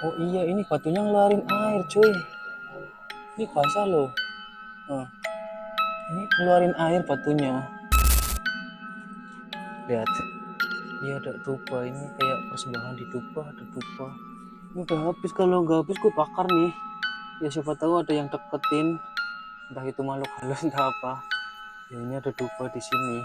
Oh iya, ini batunya ngeluarin air, cuy. Ini basah loh. Nah, ini ngeluarin air batunya. Lihat. Ini ada tuba, ini kayak persembahan di tuba, ada tuba. Ini udah habis, kalau nggak habis gue bakar nih. Ya siapa tahu ada yang deketin, entah itu makhluk halus entah apa. Ya ini ada tuba di sini.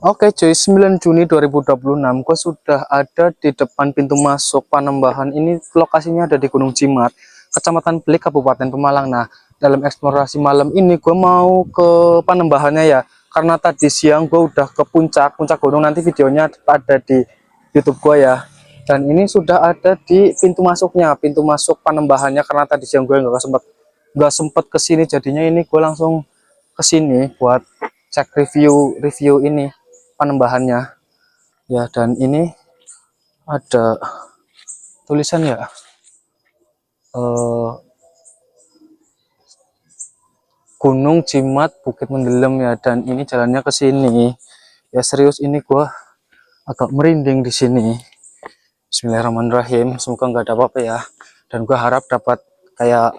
Oke cuy, 9 Juni 2026 gue sudah ada di depan pintu masuk Panembahan. Ini lokasinya ada di Gunung Cimat, Kecamatan Belik, Kabupaten Pemalang. Nah, dalam eksplorasi malam ini gue mau ke Panembahannya ya, karena tadi siang gue udah ke puncak gunung. Nanti videonya ada di YouTube gue ya. Dan ini sudah ada di pintu masuknya, pintu masuk Panembahannya, karena tadi siang gue nggak sempet kesini, jadinya ini gue langsung kesini buat cek review ini Panembahannya ya. Dan ini ada tulisan ya, Gunung Cimat Bukit Mendelem ya, dan ini jalannya ke sini ya. Serius ini gua agak merinding di sini. Bismillahirrahmanirrahim, semoga nggak ada apa-apa ya. Dan gua harap dapat kayak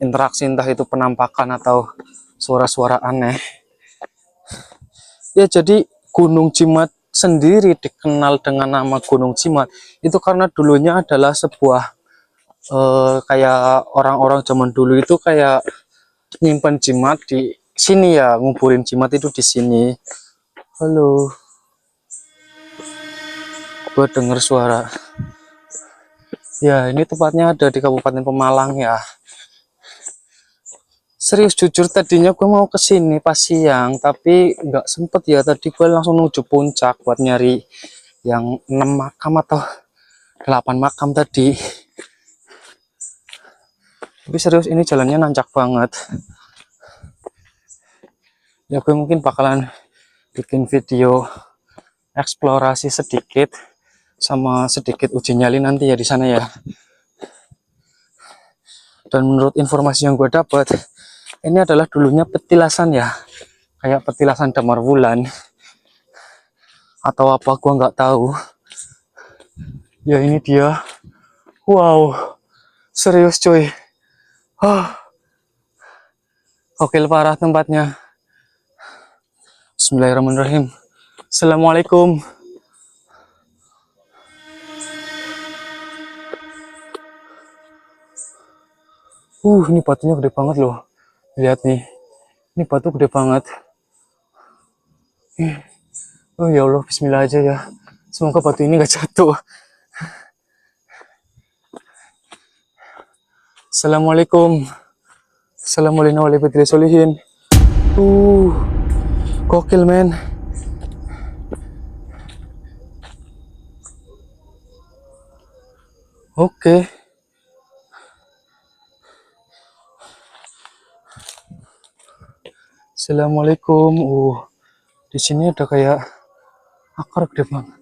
interaksi, entah itu penampakan atau suara-suara aneh ya. Jadi Gunung Cimat sendiri dikenal dengan nama Gunung Cimat itu karena dulunya adalah sebuah kayak orang-orang zaman dulu itu kayak nyimpan jimat di sini ya, nguburin jimat itu di sini. Halo, gue denger suara. Ya, ini tempatnya ada di Kabupaten Pemalang ya. Serius jujur tadinya gue mau ke sini pas siang, tapi nggak sempet ya. Tadi gue langsung menuju puncak buat nyari yang 6 makam atau 8 makam tadi. Tapi serius ini jalannya nanjak banget. Ya gue mungkin bakalan bikin video eksplorasi sedikit sama sedikit uji nyali nanti ya di sana ya. Dan menurut informasi yang gue dapat, ini adalah dulunya petilasan ya, kayak petilasan Damar Wulan atau apa, gue nggak tahu ya. Ini dia, wow, serius cuy. Oke, parah tempatnya. Bismillahirrahmanirrahim. Assalamualaikum. Ini batunya gede banget loh. Lihat nih, ini batu gede banget. Oh ya Allah, bismillah aja ya. Semoga batu ini gak jatuh. Assalamualaikum. Assalamualaikum warahmatullahi wabarakatuh. Gokil men. Oke. Assalamualaikum. Di sini ada kayak akar gede banget.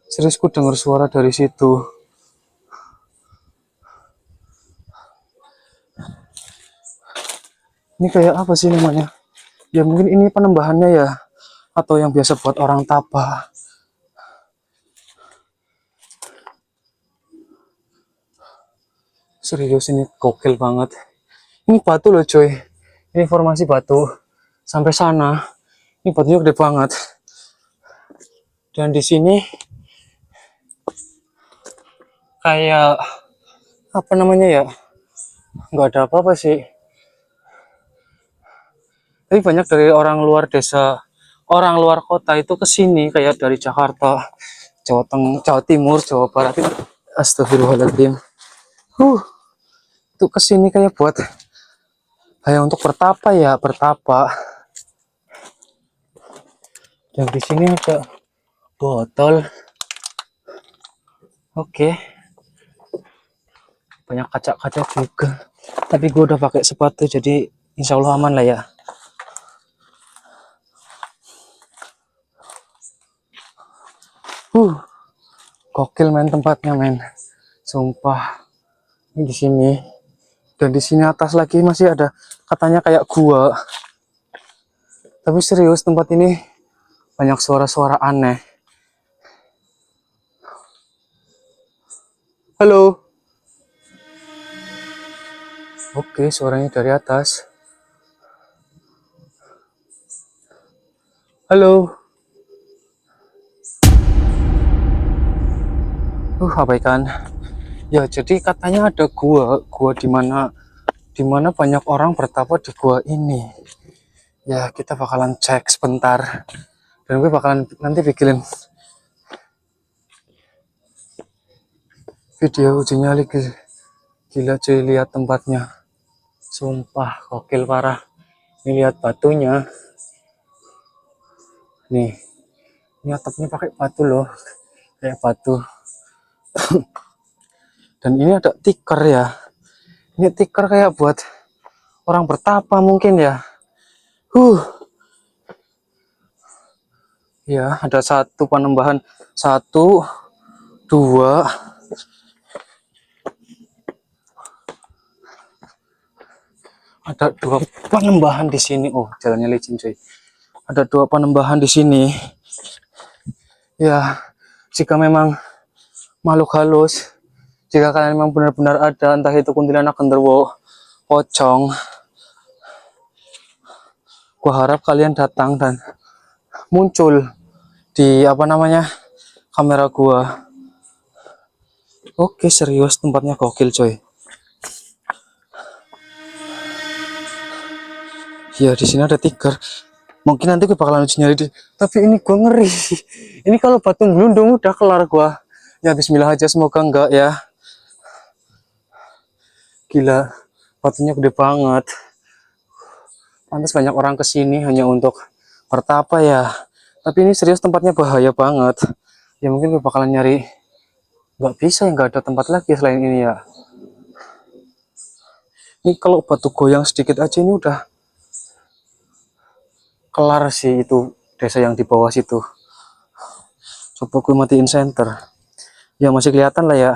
Serius ku dengar suara dari situ. Ini kayak apa sih namanya? Ya mungkin ini penembahannya ya, atau yang biasa buat orang tapa. Serius ini gokil banget. Ini batu loh coy. Ini formasi batu sampai sana. Ini batunya gede banget. Dan di sini kayak apa namanya ya? Nggak ada apa-apa sih. Tapi banyak dari orang luar desa, orang luar kota itu ke sini, kayak dari Jakarta, Jawa Tengah, Jawa Timur, Jawa Barat itu. Astagfirullahaladzim. Itu ke sini kayak buat kayak untuk bertapa ya, bertapa. Dan di sini ada botol. Oke. Banyak kaca-kaca juga. Tapi gue udah pakai sepatu jadi insya Allah aman lah ya. Gokil men tempatnya men. Sumpah. Ini di sini. Dan di sini atas lagi masih ada katanya kayak gua. Tapi serius tempat ini banyak suara-suara aneh. Halo. Oke, suaranya dari atas. Halo. Abaikan. Ya, jadi katanya ada gua di mana banyak orang bertapa di gua ini. Ya, kita bakalan cek sebentar. Dan gue bakalan nanti bikinin video uji nyali. Gila cuy, lihat tempatnya. Sumpah, gokil parah. Ini lihat batunya. Nih, ini atapnya pakai batu loh. Kayak batu. Dan ini ada tikar ya. Ini tikar kayak buat orang bertapa mungkin ya. Ya, ada satu penambahan. Satu, dua. Ada dua penambahan di sini. Oh, jalannya licin cuy. Ada dua penambahan di sini. Ya, jika memang makhluk halus, jika kalian memang benar-benar ada, entah itu kuntilanak, genderuwo, pocong, gua harap kalian datang dan muncul di kamera gua. Oke, serius tempatnya gokil coy. Ya, di sini ada tikar. Mungkin nanti gue bakalan uji nyali tapi ini gua ngeri. Ini kalau batu gelundung udah kelar gua. Ya bismillah aja, semoga enggak ya. Gila, batunya gede banget. Pantas banyak orang kesini hanya untuk bertapa ya. Tapi ini serius tempatnya bahaya banget. Ya mungkin gue bakalan nyari. Nggak bisa ya, nggak ada tempat lagi selain ini ya. Ini kalau batu goyang sedikit aja ini udah kelar sih itu desa yang di bawah situ. Coba gue matiin center. Ya masih kelihatan lah ya.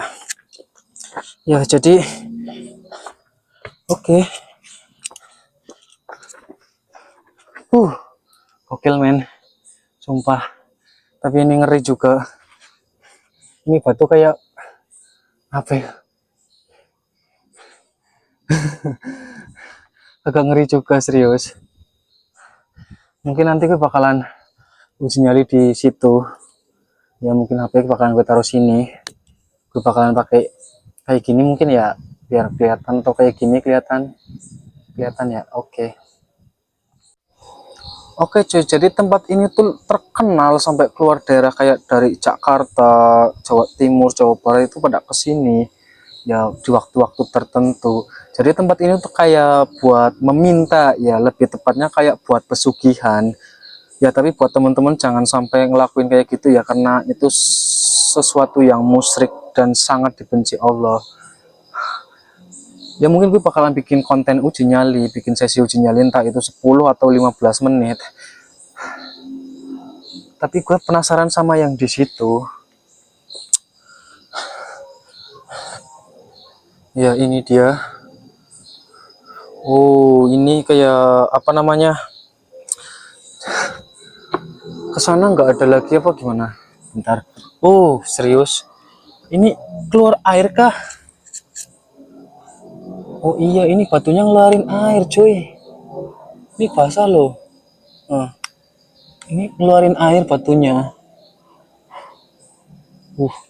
Ya jadi oke. Gokil men. Sumpah. Tapi ini ngeri juga. Ini batu kayak apa ya? Agak ngeri juga serius. Mungkin nanti gue bakalan uji nyali di situ. Ya mungkin HP bakalan gue taruh sini. Gue bakalan pakai kayak gini mungkin ya, biar kelihatan, atau kayak gini kelihatan ya. Oke cuy, jadi tempat ini tuh terkenal sampai keluar daerah, kayak dari Jakarta, Jawa Timur, Jawa Barat itu pada kesini ya di waktu-waktu tertentu. Jadi tempat ini tuh kayak buat meminta ya, lebih tepatnya kayak buat pesugihan ya. Tapi buat teman-teman jangan sampai ngelakuin kayak gitu ya, karena itu sesuatu yang musyrik dan sangat dibenci Allah. Ya mungkin gue bakalan bikin konten uji nyali, bikin sesi uji nyali entah itu 10 atau 15 menit. Tapi gue penasaran sama yang di situ. Ya ini dia. Oh, ini kayak kesana nggak ada lagi apa gimana? Bentar. Oh, serius? Ini keluar air kah? Oh iya, ini batunya ngeluarin air cuy. Ini basah loh. Ini ngeluarin air batunya.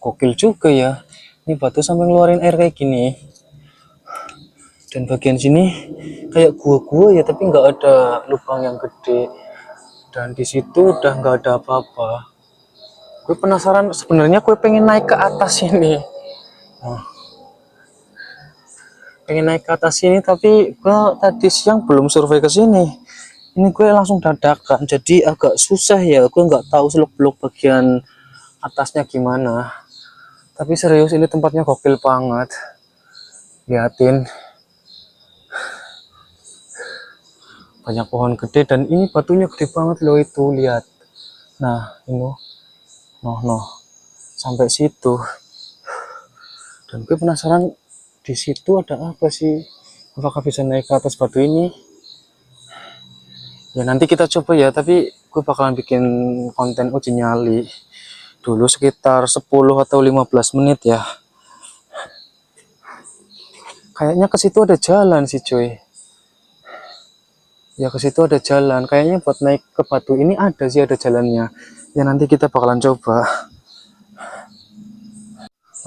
Gokil juga ya. Ini batu sampai ngeluarin air kayak gini. Dan bagian sini kayak gua-gua ya, tapi nggak ada lubang yang gede. Dan di situ udah nggak ada apa-apa. Gue penasaran, sebenarnya gue pengen naik ke atas ini. Pengen naik ke atas sini, tapi gue tadi siang belum survei ke sini. Ini gue langsung dadakan, jadi agak susah ya. Gue nggak tahu seluk-beluk bagian atasnya gimana. Tapi serius ini tempatnya gokil banget. Liatin. Banyak pohon gede dan ini batunya gede banget loh itu, lihat. Nah, ini. Noh. Sampai situ. Dan gue penasaran di situ ada apa sih? Apakah bisa naik ke atas batu ini? Ya nanti kita coba ya, tapi gue bakalan bikin konten uji nyali dulu sekitar 10 atau 15 menit ya. Kayaknya ke situ ada jalan sih cuy. Ya ke situ ada jalan. Kayaknya buat naik ke batu ini ada sih, ada jalannya. Ya nanti kita bakalan coba.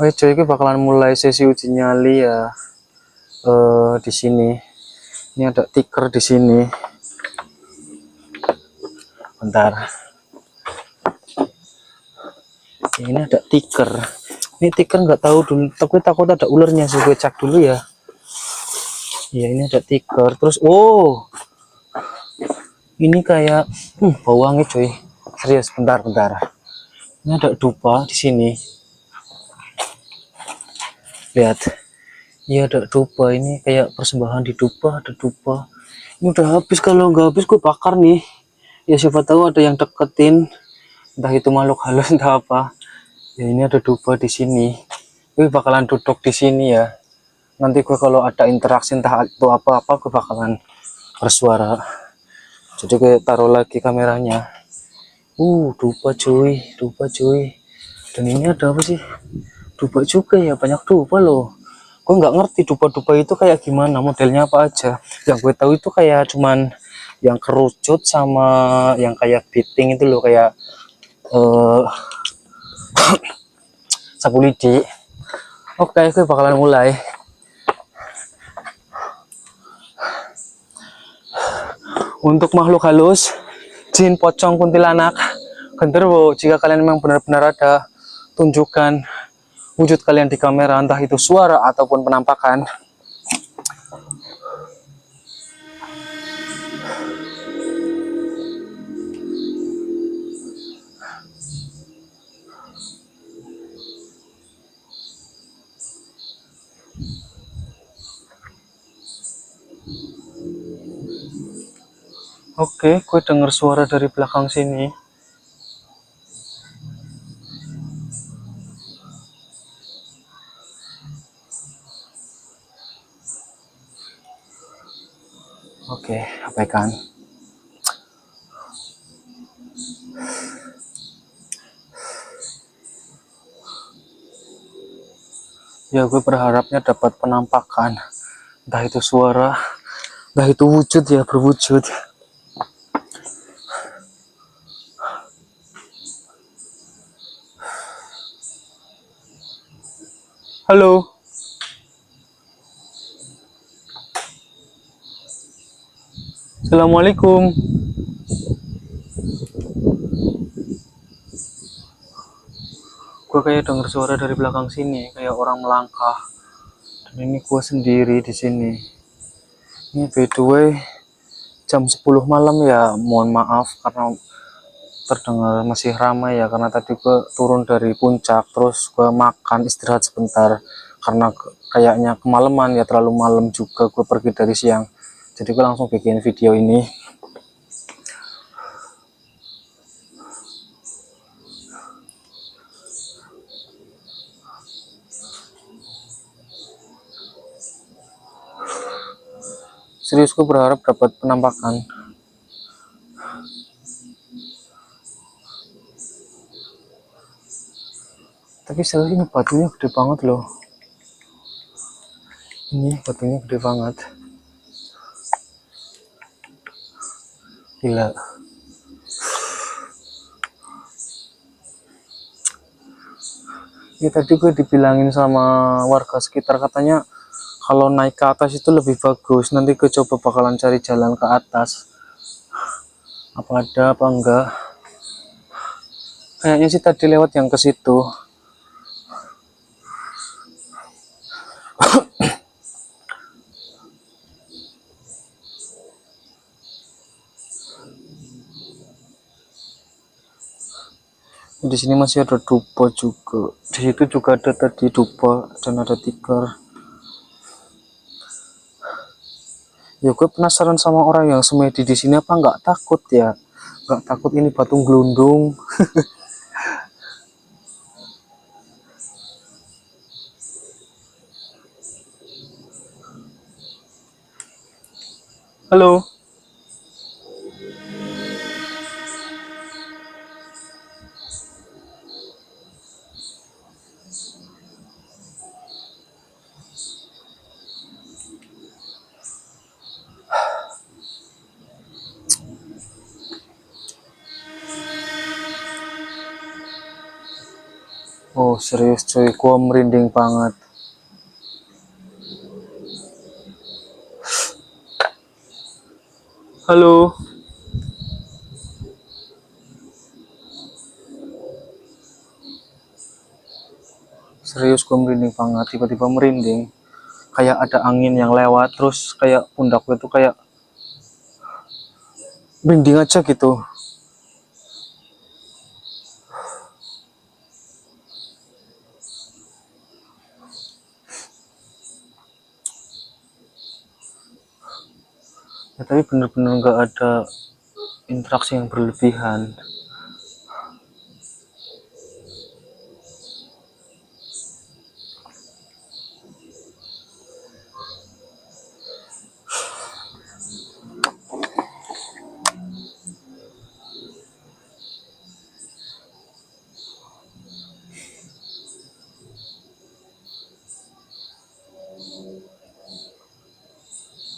Oke cuy, kita bakalan mulai sesi uji nyali ya. Di sini. Ini ada tiker di sini. Bentar. Ini ada tiker. Ini tiker nggak tahu dulu. Tapi takut ada ularnya sih. Gue cek dulu ya. Ya ini ada tiker. Terus, oh, ini kayak bau wangi cuy. Serius, bentar. Ini ada dupa di sini. Lihat. Iya ada dupa, ini kayak persembahan di dupa, ada dupa. Ini udah habis, kalau nggak habis gue bakar nih. Ya siapa tahu ada yang deketin, entah itu makhluk halus entah apa. Ya ini ada dupa di sini. Gue bakalan duduk di sini ya. Nanti gue kalau ada interaksi entah itu apa-apa, gue bakalan bersuara. Jadi gue taruh lagi kameranya. Dupa cuy. Dan ini ada apa sih? Dupa juga ya, banyak dupa loh. Gue nggak ngerti dupa-dupa itu kayak gimana, modelnya apa aja. Yang gue tahu itu kayak cuman yang kerucut sama yang kayak beating itu loh, kayak sapu lidi. Oke, gue bakalan mulai. Untuk makhluk halus, jin, pocong, kuntilanak, genderuwo, jika kalian memang benar-benar ada, tunjukkan wujud kalian di kamera, entah itu suara ataupun penampakan. Oke, gue dengar suara dari belakang sini. Oke, abaikan. Ya gue berharapnya dapat penampakan, entah itu suara, entah itu wujud ya, berwujud. Halo. Assalamualaikum. Gue kayak denger suara dari belakang sini, kayak orang melangkah. Dan ini gue sendiri di sini. Ini by the way jam 10 malam ya. Mohon maaf karena terdengar masih ramai ya, karena tadi gue turun dari puncak terus gue makan istirahat sebentar karena kayaknya kemalaman ya, terlalu malam juga gue pergi dari siang. Jadi gue langsung bikin video ini. Serius, gue berharap dapat penampakan. Tapi serius ini batunya gede banget loh. Ini batunya gede banget. Gila. Ya tadi gue dibilangin sama warga sekitar, katanya kalau naik ke atas itu lebih bagus. Nanti gue coba bakalan cari jalan ke atas. Apa ada apa enggak? Kayaknya sih tadi lewat yang ke situ. Di sini masih ada dupa juga. Di situ juga ada tadi dupa dan ada tiker. Ya gue penasaran sama orang yang semedi di sini, apa nggak takut ya? Nggak takut ini batu gelundung. Halo. Oh serius cuy, gua merinding banget. Halo. Serius gua merinding banget, tiba-tiba merinding. Kayak ada angin yang lewat, terus kayak pundak gue tuh kayak merinding aja gitu. Ya, tapi bener-bener nggak ada interaksi yang berlebihan.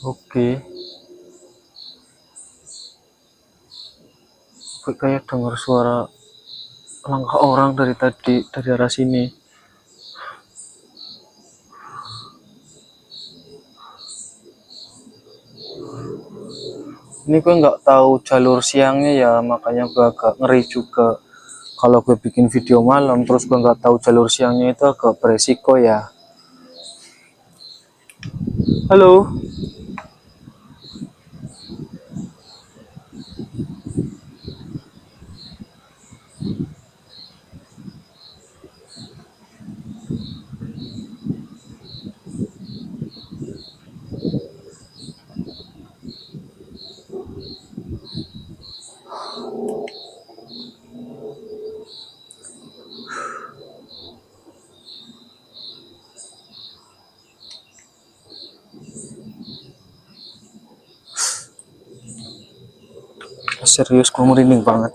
Oke, gue kayak dengar suara langkah orang dari tadi, dari arah sini. Ini gue nggak tahu jalur siangnya ya, makanya gue agak ngeri juga. Kalau gue bikin video malam, terus gue nggak tahu jalur siangnya, itu agak beresiko ya. Halo. Serius, gue merinding banget.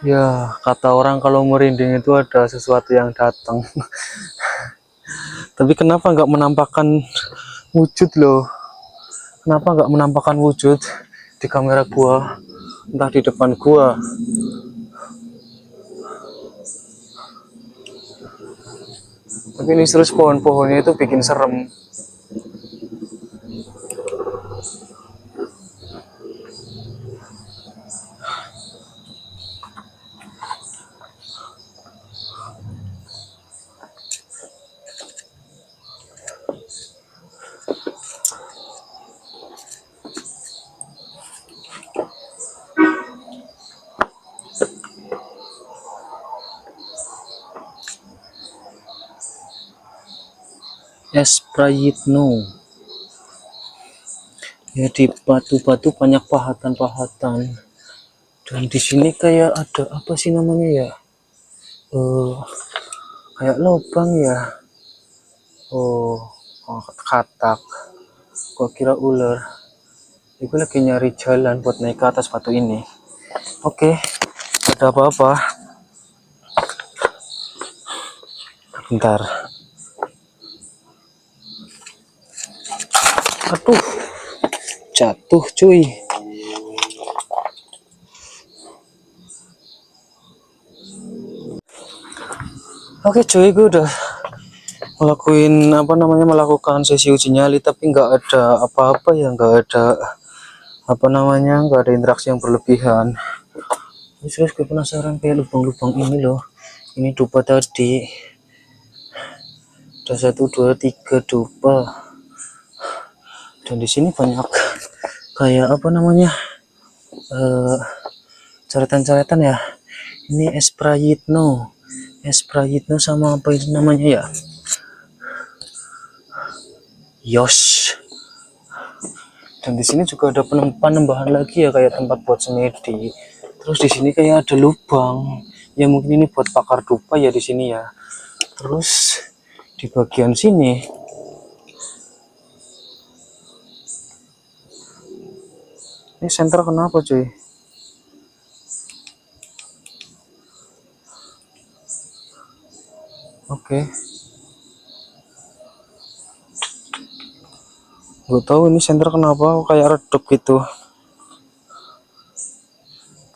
Ya, kata orang kalau merinding itu ada sesuatu yang datang. Tapi kenapa nggak menampakkan wujud loh? Kenapa nggak menampakkan wujud di kamera gua, entah di depan gua? Tapi ini terus pohon-pohonnya itu bikin serem. Es Prayitno. Ya, di batu-batu banyak pahatan-pahatan. Dan di sini kayak ada apa sih namanya ya? Kayak lubang ya. Oh, katak. Gua kira ular. Gue lagi nyari jalan buat naik ke atas batu ini. Oke, ada apa-apa. Bentar. Aduh, jatuh cuy. Oke cuy, gue udah melakukan sesi uji nyali, tapi nggak ada apa-apa ya, nggak ada nggak ada interaksi yang berlebihan. Terus gue penasaran kayak lubang-lubang ini loh. Ini dupa tadi. Ada 1, 2, 3 dupa. Dan di sini banyak kayak coretan-coretan ya. Ini es Prayitno sama apa itu namanya ya? Yos. Dan di sini juga ada penambahan lagi ya, kayak tempat buat semedi. Terus di sini kayak ada lubang. Ya mungkin ini buat pakar dupa ya di sini ya. Terus di bagian sini ini senter kenapa cuy? Oke. Gue tahu ini senter kenapa kayak redup gitu.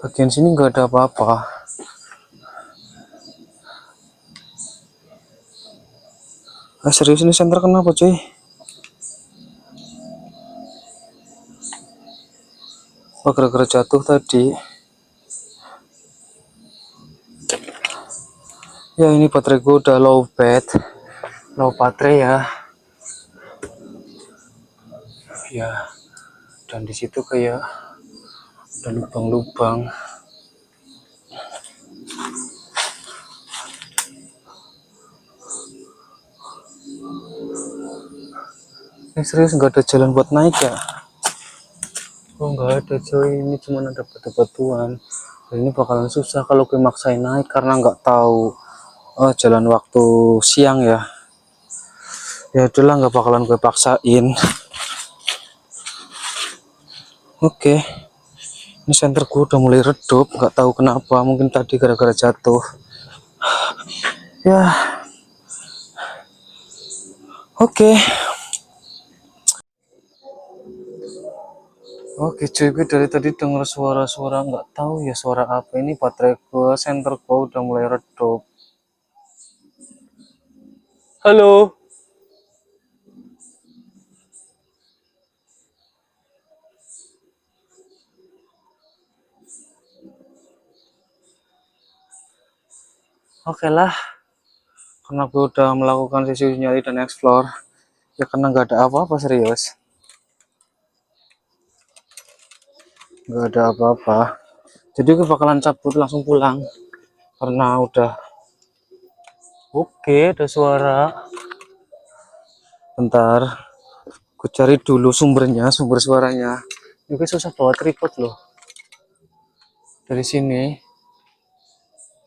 Bagian sini nggak ada apa-apa. Serius ini senter kenapa cuy? Oh, gara-gara jatuh tadi. Ya ini baterai gue udah low baterai ya. Ya, dan di situ kayak ada lubang-lubang. Ini serius nggak ada jalan buat naik ya? Oh nggak ada coy, ini cuma ada batu-batuan. Ini bakalan susah kalau gue maksain naik karena nggak tahu jalan waktu siang ya. Ya udahlah, nggak bakalan gue paksain. Oke, ini senter gue udah mulai redup, nggak tahu kenapa, mungkin tadi gara-gara jatuh. Ya, oke. Oke cuy, gue dari tadi denger suara-suara nggak tahu ya suara apa. Ini baterai gue, senter gue udah mulai redup. Halo. Oke lah, karena gue udah melakukan sesi nyari dan explore, ya karena nggak ada apa-apa serius. Nggak ada apa-apa. Jadi gue bakalan cabut langsung pulang karena udah. Oke, ada suara. Bentar, gue cari dulu sumber suaranya. Ini susah bawa tripod loh dari sini.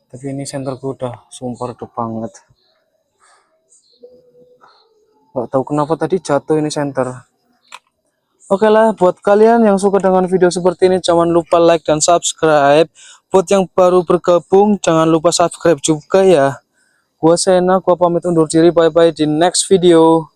Tapi ini senter gue udah sumpah redup banget. Gak tahu kenapa tadi jatuh ini senter. Oke lah, buat kalian yang suka dengan video seperti ini jangan lupa like dan subscribe. Buat yang baru bergabung jangan lupa subscribe juga ya. Gua Sena, gua pamit undur diri, bye bye di next video.